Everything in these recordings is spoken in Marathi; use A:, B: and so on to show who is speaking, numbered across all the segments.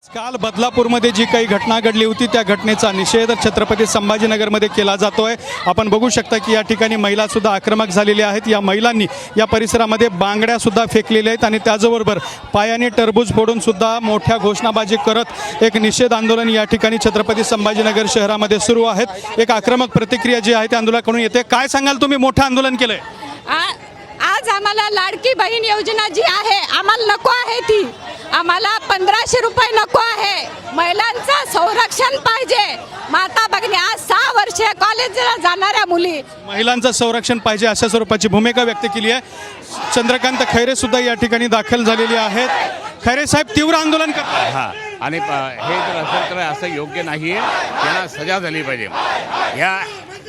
A: काल बदलापूरमध्ये जी काही घटना घडली होती त्या घटनेचा निषेध छत्रपती संभाजीनगरमध्ये केला जातोय। आपण बघू शकता की या ठिकाणी महिला सुद्धा आक्रमक झालेल्या आहेत। या महिलांनी या परिसरामध्ये बांगड्या सुद्धा फेकलेल्या आहेत आणि त्याचबरोबर पायाने टरबूज फोडून सुद्धा मोठ्या घोषणाबाजी करत एक निषेध आंदोलन या ठिकाणी छत्रपती संभाजीनगर शहरामध्ये सुरू आहेत। एक आक्रमक प्रतिक्रिया जी आहे त्या आंदोलनाकडून येते। काय सांगाल तुम्ही? मोठं आंदोलन केलंय
B: आज आम्हाला लाडकी बहीण योजना जी आहे आम्हाला नको आहे ती। आम्हाला 1500 रुपये नको आहे। महिलांचं संरक्षण पाहिजे। माता भगिनी आज 6 वर्षे कॉलेजला जाणाऱ्या मुली
A: महिलांचं संरक्षण पाहिजे अशा स्वरूपाची भूमिका व्यक्त केली आहे। चंद्रकांत खैरे सुद्धा या ठिकाणी दाखल झालेले आहेत। खैरे साहेब तीव्र आंदोलन करतात।
C: हां, आणि हे जर असेल तर असं योग्य नाही आहे। यांना सजा झाली पाहिजे।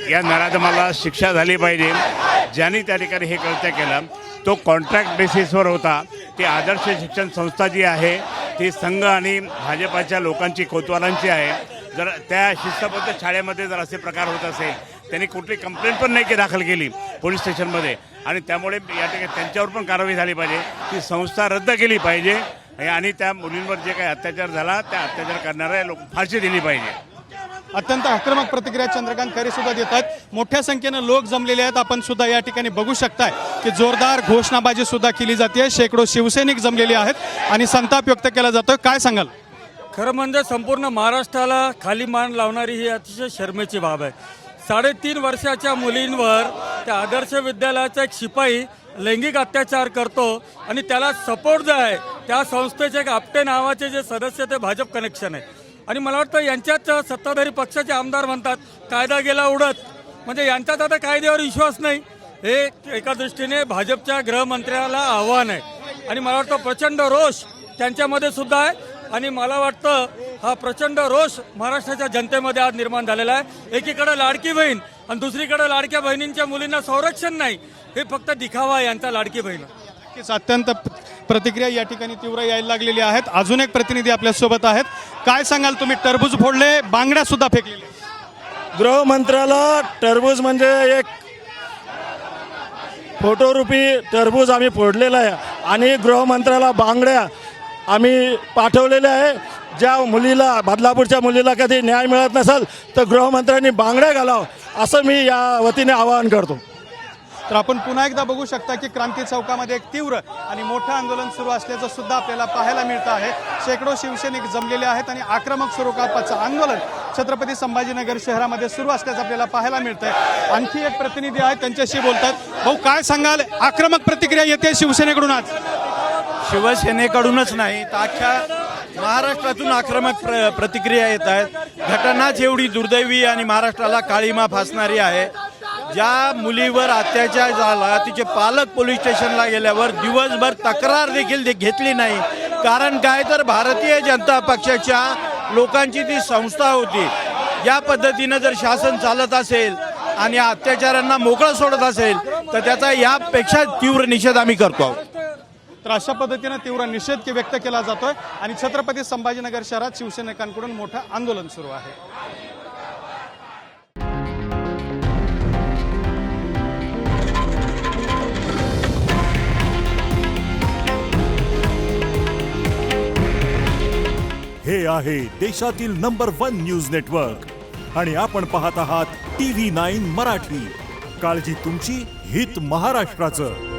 C: या नराधमाला शिक्षा झाली पाहिजे। ज्यांनी त्या ठिकाणी हे कृत्य केलं तो कॉन्ट्रॅक्ट बेसिसवर होता। ती आदर्श शिक्षण संस्था जी आहे ती संघ आणि भाजपाच्या लोकांची कोतवालांची आहे। जर त्या शिस्तबद्ध शाळेमध्ये जर असे प्रकार होत असेल त्यांनी कुठली कंप्लेंट पण नाही दाखल केली पोलीस स्टेशनमध्ये, आणि त्यामुळे या ठिकाणी त्यांच्यावर पण कारवाई झाली पाहिजे। ती संस्था रद्द केली पाहिजे आणि त्या मुलींवर जे काही अत्याचार झाला त्या अत्याचार करणाऱ्या लोक फाशी दिली पाहिजे।
A: अत्यंत आक्रमक प्रतिक्रिया चंद्रकांत खैरे सुद्धा देत आहेत। मोठ्या संख्येनं लोक जमलेले आहेत। आपण सुद्धा या ठिकाणी बघू शकताय की जोरदार घोषणाबाजी सुद्धा केली जाते। शेकडो शिवसैनिक जमलेले आहेत आणि संताप व्यक्त केला जातोय। काय सांगाल?
D: खरं म्हणजे संपूर्ण महाराष्ट्राला खाली मान लावणारी ही अतिशय शर्मेची बाब आहे। 3.5 वर्षाच्या मुलींवर त्या आदर्श विद्यालयाचा एक शिपाई लैंगिक अत्याचार करतो आणि त्याला सपोर्ट जो आहे त्या संस्थेचे एक आपटे नावाचे जे सदस्य ते भाजप कनेक्शन आहे। आणि मला वाटतं यांच्याच सत्ताधारी पक्षाचे आमदार म्हणतात कायदा गेला उडत, म्हणजे यांच्यात आता कायद्यावर विश्वास नाही। हे एका दृष्टीने भाजपच्या गृहमंत्र्याला आव्हान आहे आणि मला वाटतं प्रचंड रोष त्यांच्यामध्ये सुद्धा आहे। आणि मला वाटतं हा प्रचंड रोष महाराष्ट्राच्या जनतेमध्ये आज निर्माण झालेला आहे। एकीकडे लाडकी बहीण आणि दुसरीकडे लाडक्या बहिणींच्या मुलींना संरक्षण नाही, हे फक्त दिखावा आहे यांचा लाडकी बहीण।
A: अत्यंत प्रतिक्रिया या ठिकाणी तीव्र यायला लागलेली आहेत। अजून एक प्रतिनिधी आपल्या सोबत आहेत। काय सांगाल तुम्ही? टरबूज फोडले, बांगड्या सुद्धा फेकलेल्या।
E: गृहमंत्र्याला टरबूज म्हणजे एक फोटोरूपी टरबूज आम्ही फोडलेला आहे आणि गृहमंत्र्याला बांगड्या आम्ही पाठवलेल्या आहे। ज्या मुलीला बदलापूरच्या मुलीला कधी न्याय मिळत नसेल तर गृहमंत्र्यांनी बांगड्या घालावं असं मी या वतीने आवाहन करतो।
A: तर आपण पुन्हा एकदा बघू शकता की क्रांती चौकामध्ये एक तीव्र आणि मोठं आंदोलन सुरू असल्याचं सुद्धा आपल्याला पाहायला मिळतं आहे। शेकडो शिवसैनिक जमलेले आहेत आणि आक्रमक स्वरूपाचं आंदोलन छत्रपती संभाजीनगर शहरामध्ये सुरू असल्याचं आपल्याला पाहायला मिळतंय। आणखी एक प्रतिनिधी आहेत, त्यांच्याशी बोलतात। भाऊ काय सांगाल? आक्रमक प्रतिक्रिया येते शिवसेनेकडून आज।
F: शिवसेनेकडूनच नाही तर अख्ख्या महाराष्ट्रातून आक्रमक प्रतिक्रिया येत आहेत। घटनाच एवढी दुर्दैवी आणि महाराष्ट्राला काळीमा फासणारी आहे। ज्या मुलीवर अत्याचार झाला तिचे पालक पोलीस स्टेशनला गेल्यावर दिवसभर तक्रार देखील घेतली नाही। कारण काय तर भारतीय जनता पक्षाच्या लोकांची ती संस्था होती। या पद्धतीनं जर शासन चालत असेल आणि अत्याचारांना मोकळं सोडत असेल तर त्याचा यापेक्षा तीव्र निषेध आम्ही करतो आहोत।
A: तर अशा पद्धतीनं तीव्र निषेध व्यक्त केला जातोय आणि छत्रपती संभाजीनगर शहरात शिवसैनिकांकडून मोठं आंदोलन सुरू आहे।
G: हे आहे देशातील नंबर 1 न्यूज नेटवर्क आणि आपण पाहत आहात TV9 मराठी। काळजी तुमची, हित महाराष्ट्राचं।